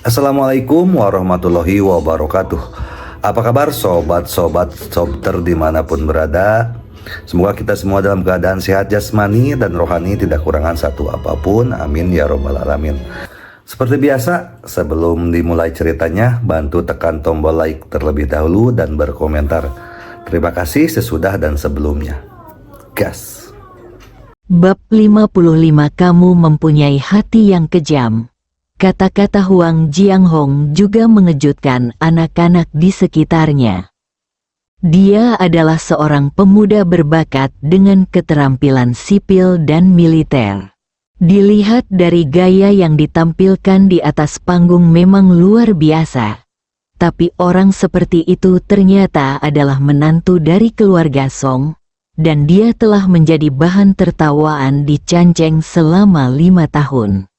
Assalamualaikum warahmatullahi wabarakatuh. Apa kabar sobat-sobat sobter dimanapun berada? Semoga kita semua dalam keadaan sehat jasmani dan rohani, tidak kurangan satu apapun. Amin ya robbal alamin. Seperti biasa, sebelum dimulai ceritanya, bantu tekan tombol like terlebih dahulu dan berkomentar. Terima kasih sesudah dan sebelumnya. Gas. Bab 55. Kamu mempunyai hati yang kejam. Kata-kata Huang Jianghong juga mengejutkan anak-anak di sekitarnya. Dia adalah seorang pemuda berbakat dengan keterampilan sipil dan militer. Dilihat dari gaya yang ditampilkan di atas panggung memang luar biasa. Tapi orang seperti itu ternyata adalah menantu dari keluarga Song, dan dia telah menjadi bahan tertawaan di Canceng selama 5 tahun.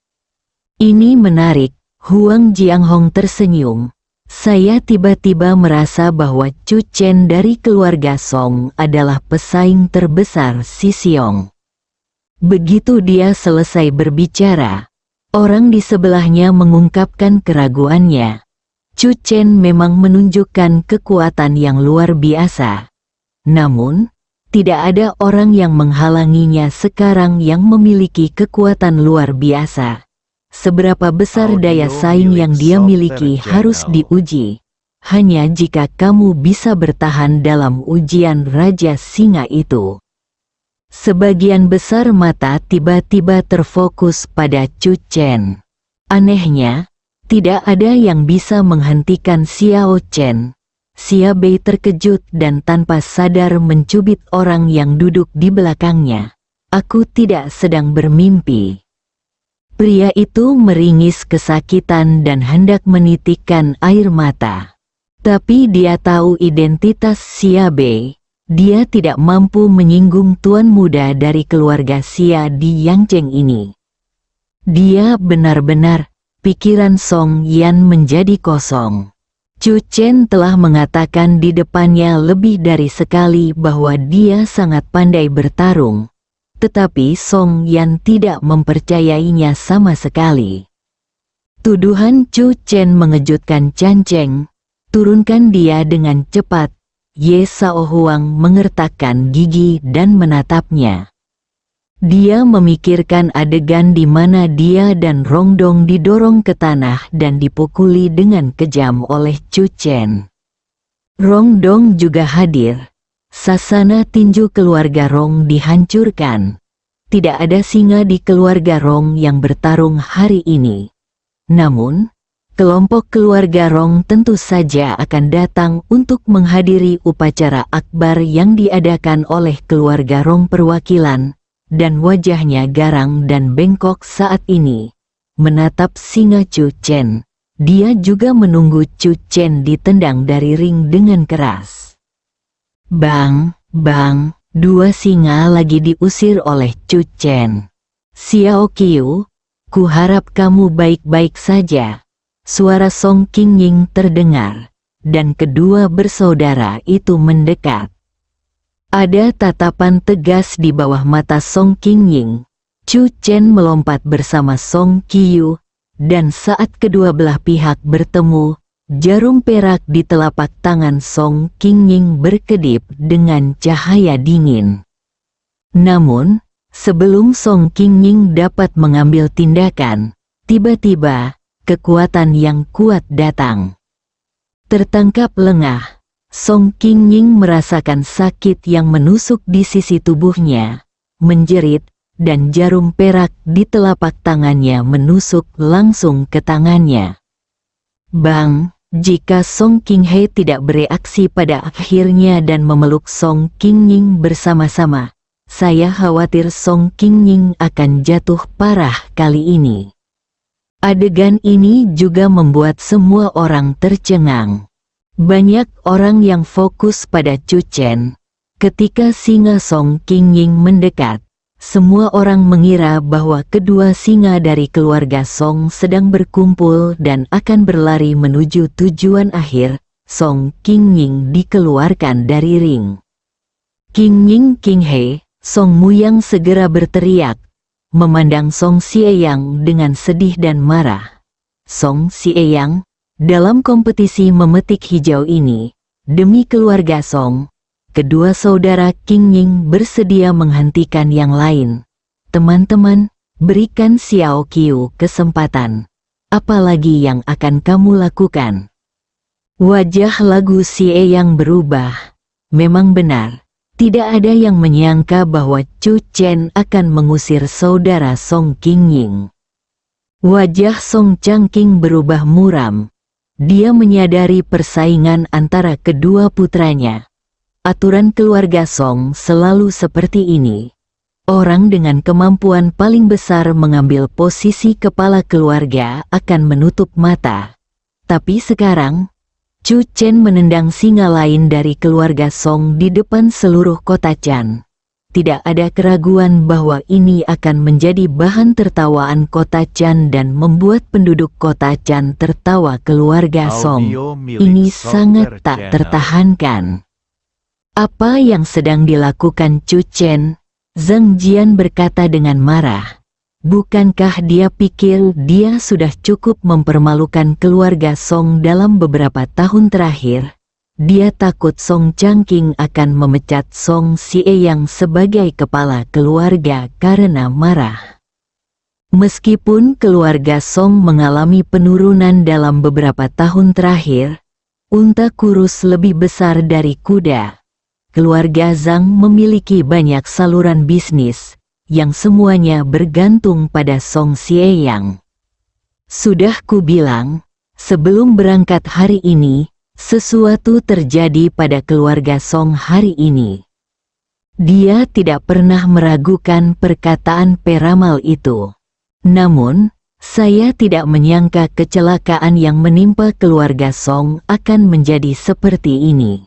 Ini menarik, Huang Jianghong tersenyum. Saya tiba-tiba merasa bahwa Chu Chen dari keluarga Song adalah pesaing terbesar Si Xiong. Begitu dia selesai berbicara, orang di sebelahnya mengungkapkan keraguannya. Chu Chen memang menunjukkan kekuatan yang luar biasa. Namun, tidak ada orang yang menghalanginya sekarang yang memiliki kekuatan luar biasa. Seberapa besar daya saing yang dia miliki harus diuji. Hanya jika kamu bisa bertahan dalam ujian Raja Singa itu. Sebagian besar mata tiba-tiba terfokus pada Chu Chen. Anehnya, tidak ada yang bisa menghentikan Xiao Chen. Xia Bei terkejut dan tanpa sadar mencubit orang yang duduk di belakangnya. Aku tidak sedang bermimpi. Pria itu meringis kesakitan dan hendak menitikkan air mata. Tapi dia tahu identitas Xia Bei. Dia tidak mampu menyinggung tuan muda dari keluarga Xia di Yangcheng ini. Dia benar-benar, pikiran Song Yan menjadi kosong. Chu Chen telah mengatakan di depannya lebih dari sekali bahwa dia sangat pandai bertarung. Tetapi Song Yan tidak mempercayainya sama sekali. Tuduhan Chu Chen mengejutkan Canceng. Turunkan dia dengan cepat. Ye Sao Huang mengertakkan gigi dan menatapnya. Dia memikirkan adegan di mana dia dan Rong Dong didorong ke tanah dan dipukuli dengan kejam oleh Chu Chen. Rong Dong juga hadir. Sasana tinju keluarga Rong dihancurkan. Tidak ada singa di keluarga Rong yang bertarung hari ini. Namun, kelompok keluarga Rong tentu saja akan datang untuk menghadiri upacara akbar yang diadakan oleh keluarga Rong perwakilan, dan wajahnya garang dan bengkok saat ini. Menatap singa Chu Chen, dia juga menunggu Chu Chen ditendang dari ring dengan keras. Bang, bang, dua singa lagi diusir oleh Chu Chen. Xiao Qiu, kuharap kamu baik-baik saja. Suara Song Qingying terdengar, dan kedua bersaudara itu mendekat. Ada tatapan tegas di bawah mata Song Qingying. Chu Chen melompat bersama Song Qiu, dan saat kedua belah pihak bertemu, jarum perak di telapak tangan Song Qingying berkedip dengan cahaya dingin. Namun, sebelum Song Qingying dapat mengambil tindakan, tiba-tiba, kekuatan yang kuat datang. Tertangkap lengah, Song Qingying merasakan sakit yang menusuk di sisi tubuhnya, menjerit, dan jarum perak di telapak tangannya menusuk langsung ke tangannya. Bang, jika Song Qinghai tidak bereaksi pada akhirnya dan memeluk Song Qingying bersama-sama, saya khawatir Song Qingying akan jatuh parah kali ini. Adegan ini juga membuat semua orang tercengang. Banyak orang yang fokus pada Chu Chen. Ketika singa Song Qingying mendekat, semua orang mengira bahwa kedua singa dari keluarga Song sedang berkumpul dan akan berlari menuju tujuan akhir. Song Qingying dikeluarkan dari ring. Qingying Qinghai, Song Muyang segera berteriak, memandang Song Xieyang dengan sedih dan marah. Song Sieyang, dalam kompetisi memetik hijau ini, demi keluarga Song, kedua saudara King Ying bersedia menghentikan yang lain. Teman-teman, berikan Xiao Qiu kesempatan. Apalagi yang akan kamu lakukan? Wajah lagu Sieyang berubah. Memang benar. Tidak ada yang menyangka bahwa Chu Chen akan mengusir saudara Song Qingying. Wajah Song Changqing berubah muram. Dia menyadari persaingan antara kedua putranya. Aturan keluarga Song selalu seperti ini. Orang dengan kemampuan paling besar mengambil posisi kepala keluarga akan menutup mata. Tapi sekarang, Chu Chen menendang singa lain dari keluarga Song di depan seluruh kota Chan. Tidak ada keraguan bahwa ini akan menjadi bahan tertawaan kota Chan dan membuat penduduk kota Chan tertawa keluarga Song. Ini sangat tak tertahankan. Apa yang sedang dilakukan Chu Chen? Zheng Jian berkata dengan marah. Bukankah dia pikir dia sudah cukup mempermalukan keluarga Song dalam beberapa tahun terakhir? Dia takut Song Changqing akan memecat Song Sieyang sebagai kepala keluarga karena marah. Meskipun keluarga Song mengalami penurunan dalam beberapa tahun terakhir, unta kurus lebih besar dari kuda. Keluarga Zhang memiliki banyak saluran bisnis, yang semuanya bergantung pada Song Sieyang. Sudah kubilang, sebelum berangkat hari ini, sesuatu terjadi pada keluarga Song hari ini. Dia tidak pernah meragukan perkataan peramal itu. Namun, saya tidak menyangka kecelakaan yang menimpa keluarga Song akan menjadi seperti ini.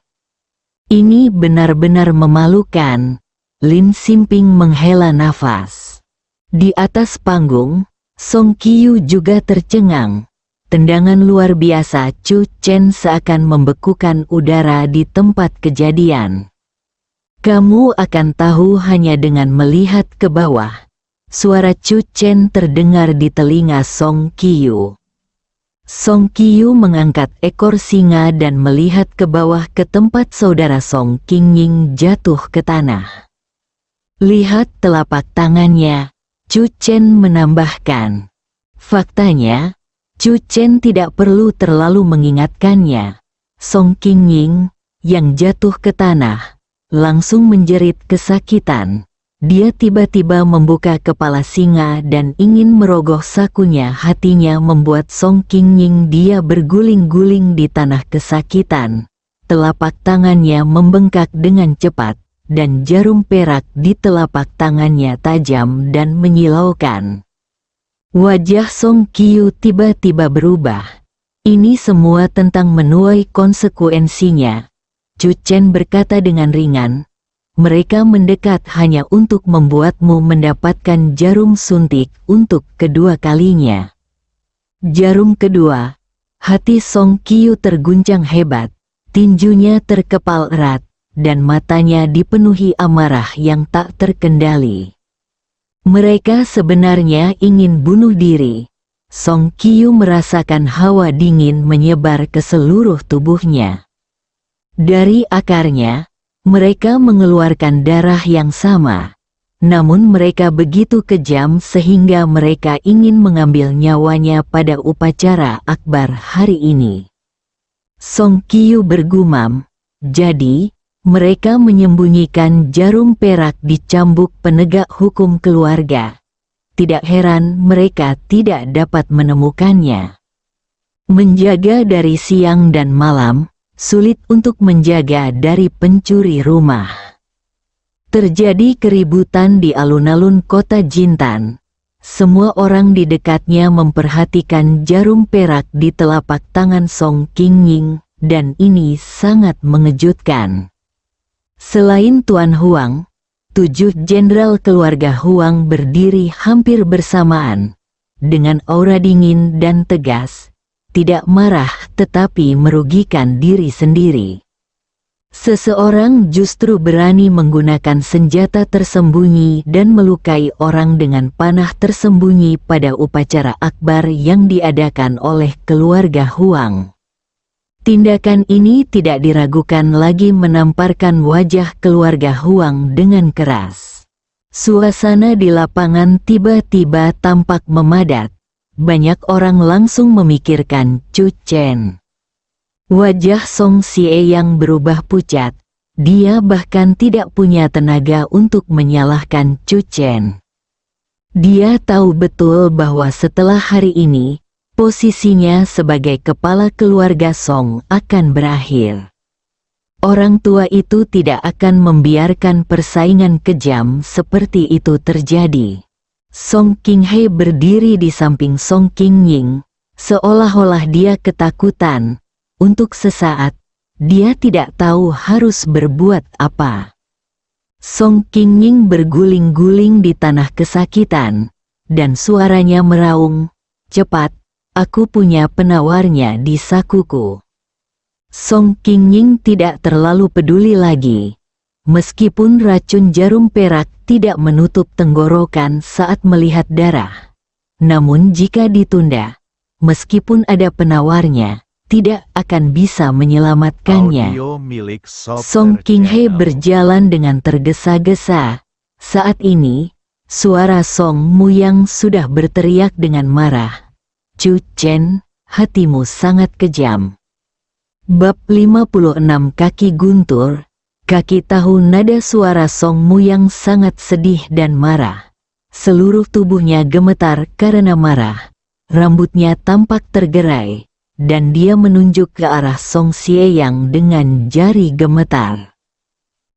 Ini benar-benar memalukan. Lin Xinping menghela nafas. Di atas panggung, Song Qiu juga tercengang. Tendangan luar biasa Chu Chen seakan membekukan udara di tempat kejadian. Kamu akan tahu hanya dengan melihat ke bawah. Suara Chu Chen terdengar di telinga Song Qiu. Song Qiu mengangkat ekor singa dan melihat ke bawah ke tempat saudara Song Qingying jatuh ke tanah. Lihat telapak tangannya, Chu Chen menambahkan. Faktanya, Chu Chen tidak perlu terlalu mengingatkannya. Song Qingying, yang jatuh ke tanah, langsung menjerit kesakitan. Dia tiba-tiba membuka kepala singa dan ingin merogoh sakunya. Hatinya membuat Song Qingying dia berguling-guling di tanah kesakitan. Telapak tangannya membengkak dengan cepat. Dan jarum perak di telapak tangannya tajam dan menyilaukan. Wajah Song Qiu tiba-tiba berubah. Ini semua tentang menuai konsekuensinya. Chu Chen berkata dengan ringan. Mereka mendekat hanya untuk membuatmu mendapatkan jarum suntik untuk kedua kalinya. Jarum kedua. Hati Song Qiu terguncang hebat. Tinjunya terkepal erat. Dan matanya dipenuhi amarah yang tak terkendali. Mereka sebenarnya ingin bunuh diri. Song Qiu merasakan hawa dingin menyebar ke seluruh tubuhnya. Dari akarnya, mereka mengeluarkan darah yang sama. Namun mereka begitu kejam sehingga mereka ingin mengambil nyawanya pada upacara akbar hari ini. Song Qiu bergumam, jadi, mereka menyembunyikan jarum perak di cambuk penegak hukum keluarga. Tidak heran mereka tidak dapat menemukannya. Menjaga dari siang dan malam, sulit untuk menjaga dari pencuri rumah. Terjadi keributan di alun-alun kota Jintan. Semua orang di dekatnya memperhatikan jarum perak di telapak tangan Song Qingying, dan ini sangat mengejutkan. Selain Tuan Huang, 7 jenderal keluarga Huang berdiri hampir bersamaan, dengan aura dingin dan tegas, tidak marah tetapi merugikan diri sendiri. Seseorang justru berani menggunakan senjata tersembunyi dan melukai orang dengan panah tersembunyi pada upacara akbar yang diadakan oleh keluarga Huang. Tindakan ini tidak diragukan lagi menamparkan wajah keluarga Huang dengan keras. Suasana di lapangan tiba-tiba tampak memadat. Banyak orang langsung memikirkan Chu Chen. Wajah Song Xie yang berubah pucat. Dia bahkan tidak punya tenaga untuk menyalahkan Chu Chen. Dia tahu betul bahwa setelah hari ini, posisinya sebagai kepala keluarga Song akan berakhir. Orang tua itu tidak akan membiarkan persaingan kejam seperti itu terjadi. Song Qinghai berdiri di samping Song Qingying, seolah-olah dia ketakutan. Untuk sesaat, dia tidak tahu harus berbuat apa. Song Qingying berguling-guling di tanah kesakitan, dan suaranya meraung, "Cepat, aku punya penawarnya di sakuku." Song Qingying tidak terlalu peduli lagi. Meskipun racun jarum perak tidak menutup tenggorokan saat melihat darah. Namun jika ditunda, meskipun ada penawarnya, tidak akan bisa menyelamatkannya. Song Qinghai berjalan dengan tergesa-gesa. Saat ini, suara Song Muyang sudah berteriak dengan marah. "Chu Chen, hatimu sangat kejam." Bab 56 Kaki Guntur. Kaki tahu nada suara Song Muyang sangat sedih dan marah. Seluruh tubuhnya gemetar karena marah. Rambutnya tampak tergerai. Dan dia menunjuk ke arah Song Xieyang dengan jari gemetar.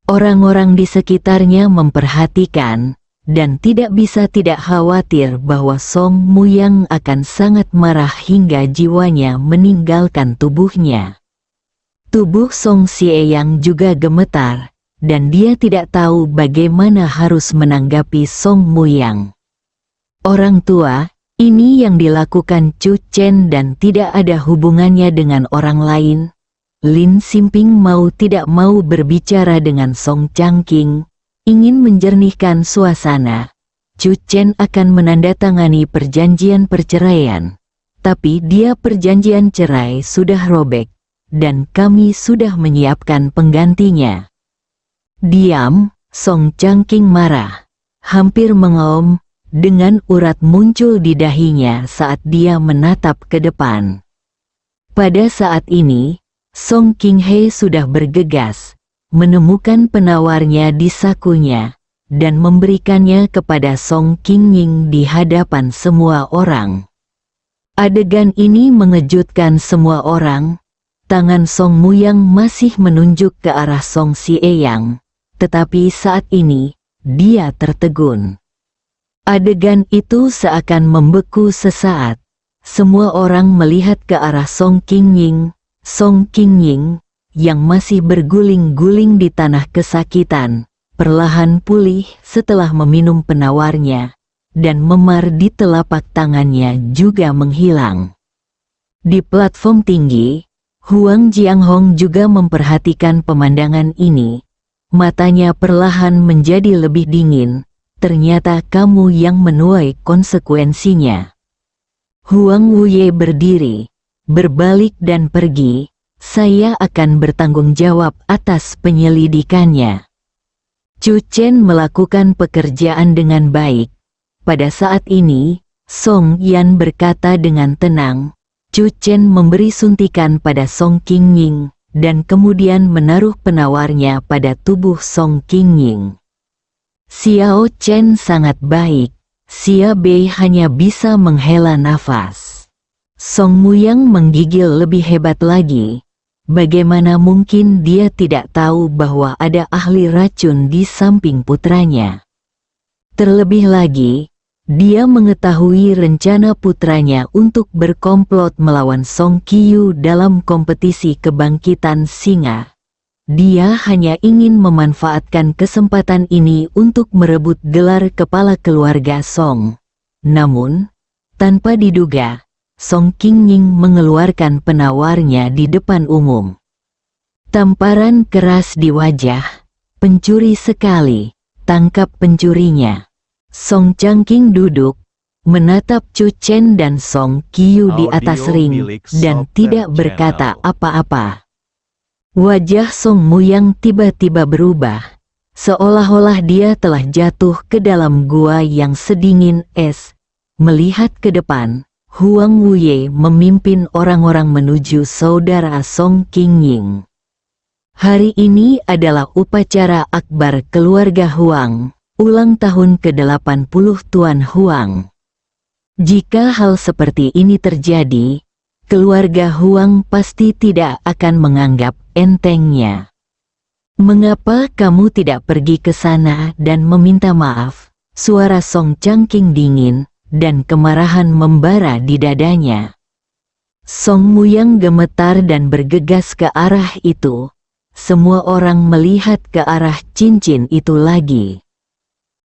Orang-orang di sekitarnya memperhatikan, dan tidak bisa tidak khawatir bahwa Song Muyang akan sangat marah hingga jiwanya meninggalkan tubuhnya. Tubuh Song Xieyang juga gemetar, dan dia tidak tahu bagaimana harus menanggapi Song Muyang. Orang tua, ini yang dilakukan Chu Chen dan tidak ada hubungannya dengan orang lain. Lin Xinping mau tidak mau berbicara dengan Song Changqing, ingin menjernihkan suasana. Chu Chen akan menandatangani perjanjian perceraian. Tapi dia perjanjian cerai sudah robek, dan kami sudah menyiapkan penggantinya. Diam, Song Changqing marah. Hampir mengaum. Dengan urat muncul di dahinya saat dia menatap ke depan. Pada saat ini, Song Qinghai sudah bergegas, menemukan penawarnya di sakunya, dan memberikannya kepada Song Qingying di hadapan semua orang. Adegan ini mengejutkan semua orang. Tangan Song Muyang masih menunjuk ke arah Song Xieyang, tetapi saat ini, dia tertegun. Adegan itu seakan membeku sesaat. Semua orang melihat ke arah Song Qingying, yang masih berguling-guling di tanah kesakitan, perlahan pulih setelah meminum penawarnya, dan memar di telapak tangannya juga menghilang. Di platform tinggi, Huang Jianghong juga memperhatikan pemandangan ini. Matanya perlahan menjadi lebih dingin. Ternyata kamu yang menuai konsekuensinya. Huang Wuye berdiri, berbalik dan pergi. Saya akan bertanggung jawab atas penyelidikannya. Chu Chen melakukan pekerjaan dengan baik. Pada saat ini, Song Yan berkata dengan tenang. Chu Chen memberi suntikan pada Song Qingying, dan kemudian menaruh penawarnya pada tubuh Song Qingying. Xiao Chen sangat baik. Xia Bei hanya bisa menghela nafas. Song Muyang menggigil lebih hebat lagi. Bagaimana mungkin dia tidak tahu bahwa ada ahli racun di samping putranya? Terlebih lagi, dia mengetahui rencana putranya untuk berkomplot melawan Song Qiyu dalam kompetisi kebangkitan singa. Dia hanya ingin memanfaatkan kesempatan ini untuk merebut gelar kepala keluarga Song. Namun, tanpa diduga, Song Qingying mengeluarkan penawarnya di depan umum. Tamparan keras di wajah. Pencuri sekali, tangkap pencurinya. Song Changking duduk, menatap Chu Chen dan Song Qiu di atas ring, dan tidak berkata apa-apa. Wajah Song Muyang tiba-tiba berubah, seolah-olah dia telah jatuh ke dalam gua yang sedingin es. Melihat ke depan, Huang Wuye memimpin orang-orang menuju saudara Song Qingying. Hari ini adalah upacara akbar keluarga Huang, ulang tahun ke-80 Tuan Huang. Jika hal seperti ini terjadi, keluarga Huang pasti tidak akan menganggap entengnya. Mengapa kamu tidak pergi ke sana dan meminta maaf? Suara Song Changking dingin, dan kemarahan membara di dadanya. Song Muyang gemetar dan bergegas ke arah itu. Semua orang melihat ke arah cincin itu lagi.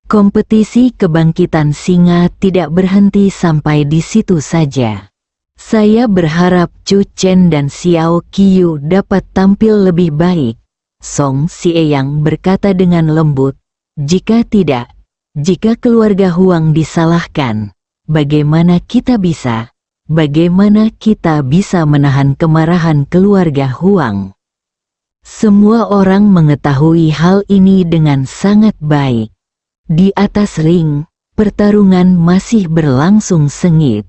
Kompetisi kebangkitan singa tidak berhenti sampai di situ saja. Saya berharap Chu Chen dan Xiao Qiu dapat tampil lebih baik. Song Xieyang berkata dengan lembut, jika tidak, jika keluarga Huang disalahkan, bagaimana kita bisa menahan kemarahan keluarga Huang? Semua orang mengetahui hal ini dengan sangat baik. Di atas ring, pertarungan masih berlangsung sengit.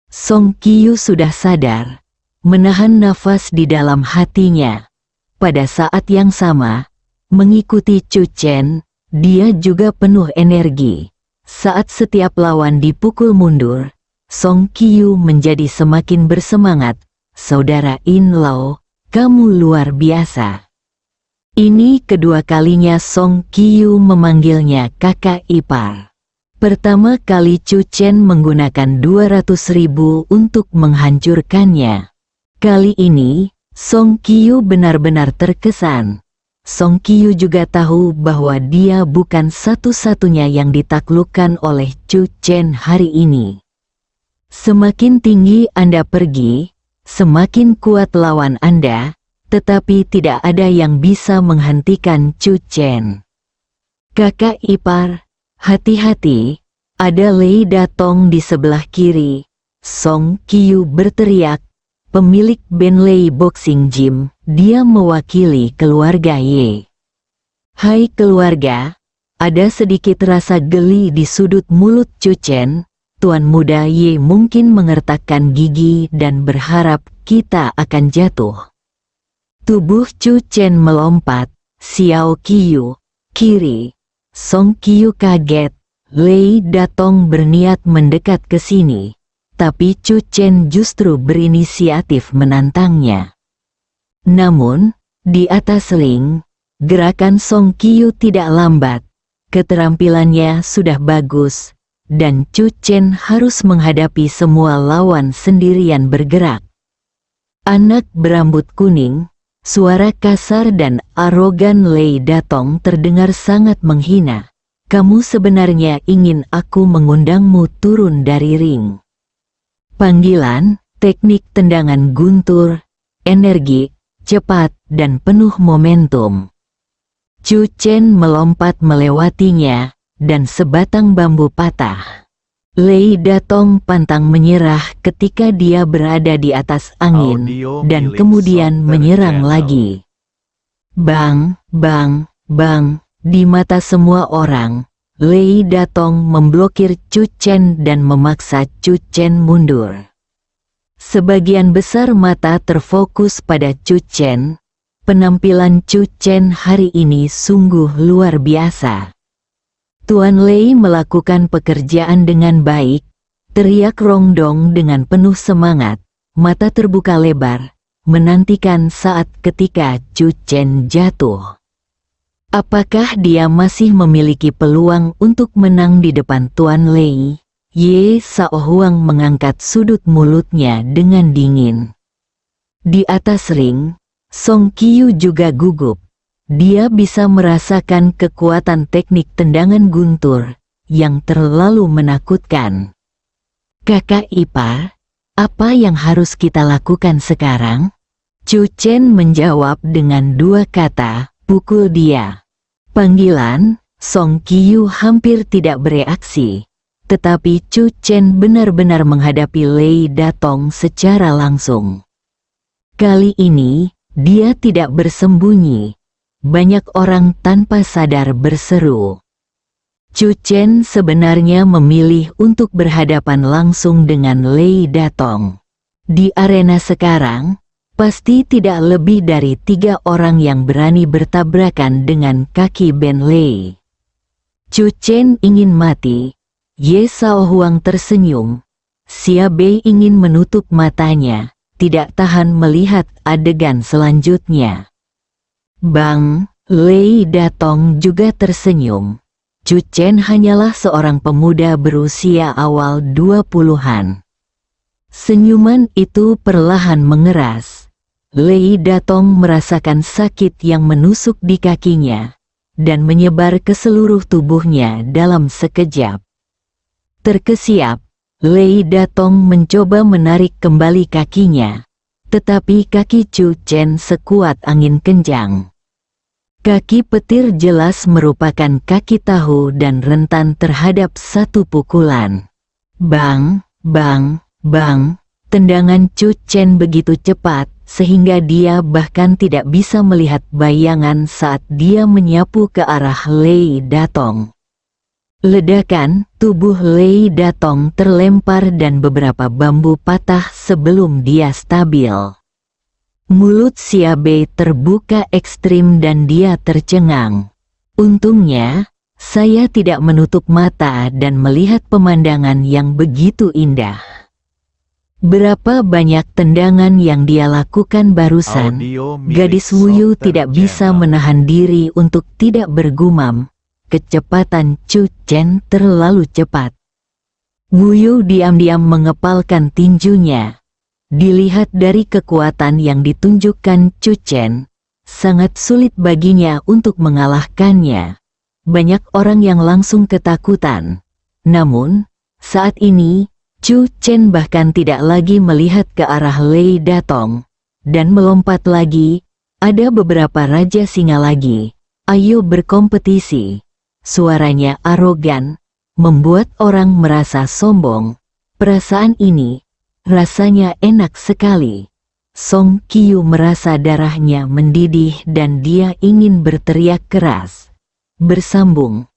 Song Qiu sudah sadar, menahan nafas di dalam hatinya. Pada saat yang sama, mengikuti Chu Chen, dia juga penuh energi. Saat setiap lawan dipukul mundur, Song Qiu menjadi semakin bersemangat. Saudara In Lao, kamu luar biasa. Ini kedua kalinya Song Qiu memanggilnya kakak ipar. Pertama kali Chu Chen menggunakan 200.000 untuk menghancurkannya. Kali ini, Song Qiu benar-benar terkesan. Song Qiu juga tahu bahwa dia bukan satu-satunya yang ditaklukkan oleh Chu Chen hari ini. Semakin tinggi Anda pergi, semakin kuat lawan Anda, tetapi tidak ada yang bisa menghentikan Chu Chen. Kakak ipar, hati-hati, ada Lei Datong di sebelah kiri. Song Qiu berteriak, pemilik Benlei Boxing Gym, dia mewakili keluarga Ye. Hai keluarga, ada sedikit rasa geli di sudut mulut Chu Chen. Tuan muda Ye mungkin mengertakkan gigi dan berharap kita akan jatuh. Tubuh Chu Chen melompat, Xiao Qiu, kiri. Song Qiu kaget, Lei Datong berniat mendekat ke sini, tapi Chu Chen justru berinisiatif menantangnya. Namun, di atas ring, gerakan Song Qiu tidak lambat, keterampilannya sudah bagus, dan Chu Chen harus menghadapi semua lawan sendirian bergerak. Anak berambut kuning, suara kasar dan arogan Lei Datong terdengar sangat menghina. Kamu sebenarnya ingin aku mengundangmu turun dari ring. Panggilan, teknik tendangan guntur, energi, cepat, dan penuh momentum. Chu Chen melompat melewatinya, dan sebatang bambu patah. Lei Datong pantang menyerah ketika dia berada di atas angin, dan kemudian menyerang lagi. Bang, bang, bang, di mata semua orang, Lei Datong memblokir Chu Chen dan memaksa Chu Chen mundur. Sebagian besar mata terfokus pada Chu Chen. Penampilan Chu Chen hari ini sungguh luar biasa. Tuan Lei melakukan pekerjaan dengan baik, teriak Rong Dong dengan penuh semangat, mata terbuka lebar, menantikan saat ketika Chu Chen jatuh. Apakah dia masih memiliki peluang untuk menang di depan Tuan Lei? Ye Sao Huang mengangkat sudut mulutnya dengan dingin. Di atas ring, Song Qiu juga gugup. Dia bisa merasakan kekuatan teknik tendangan guntur yang terlalu menakutkan. Kakak ipar, apa yang harus kita lakukan sekarang? Chu Chen menjawab dengan dua kata, pukul dia. Panggilan Song Qiyu hampir tidak bereaksi, tetapi Chu Chen benar-benar menghadapi Lei Datong secara langsung. Kali ini, dia tidak bersembunyi. Banyak orang tanpa sadar berseru. Chu Chen sebenarnya memilih untuk berhadapan langsung dengan Lei Datong. Di arena sekarang, pasti tidak lebih dari 3 orang yang berani bertabrakan dengan kaki Ben Lei. Chu Chen ingin mati. Ye Shaohuang tersenyum. Xia Bei ingin menutup matanya, tidak tahan melihat adegan selanjutnya. Bang, Lei Datong juga tersenyum. Chu Chen hanyalah seorang pemuda berusia awal 20-an. Senyuman itu perlahan mengeras. Lei Datong merasakan sakit yang menusuk di kakinya dan menyebar ke seluruh tubuhnya dalam sekejap. Terkesiap, Lei Datong mencoba menarik kembali kakinya, tetapi kaki Chu Chen sekuat angin kencang. Kaki petir jelas merupakan kaki tahu dan rentan terhadap satu pukulan. Bang, bang, bang, tendangan Chu Chen begitu cepat, sehingga dia bahkan tidak bisa melihat bayangan saat dia menyapu ke arah Lei Datong. Ledakan, tubuh Lei Datong terlempar dan beberapa bambu patah sebelum dia stabil. Mulut Xia Bei terbuka ekstrim dan dia tercengang. Untungnya, saya tidak menutup mata dan melihat pemandangan yang begitu indah. Berapa banyak tendangan yang dia lakukan barusan, gadis Wuyu tidak bisa menahan diri untuk tidak bergumam. Kecepatan Chu Chen terlalu cepat. Wuyu diam-diam mengepalkan tinjunya. Dilihat dari kekuatan yang ditunjukkan Chu Chen, sangat sulit baginya untuk mengalahkannya. Banyak orang yang langsung ketakutan. Namun, saat ini, Chu Chen bahkan tidak lagi melihat ke arah Lei Datong, dan melompat lagi. Ada beberapa raja singa lagi. Ayo berkompetisi. Suaranya arogan, membuat orang merasa sombong. Perasaan ini, rasanya enak sekali. Song Qiyu merasa darahnya mendidih dan dia ingin berteriak keras. Bersambung.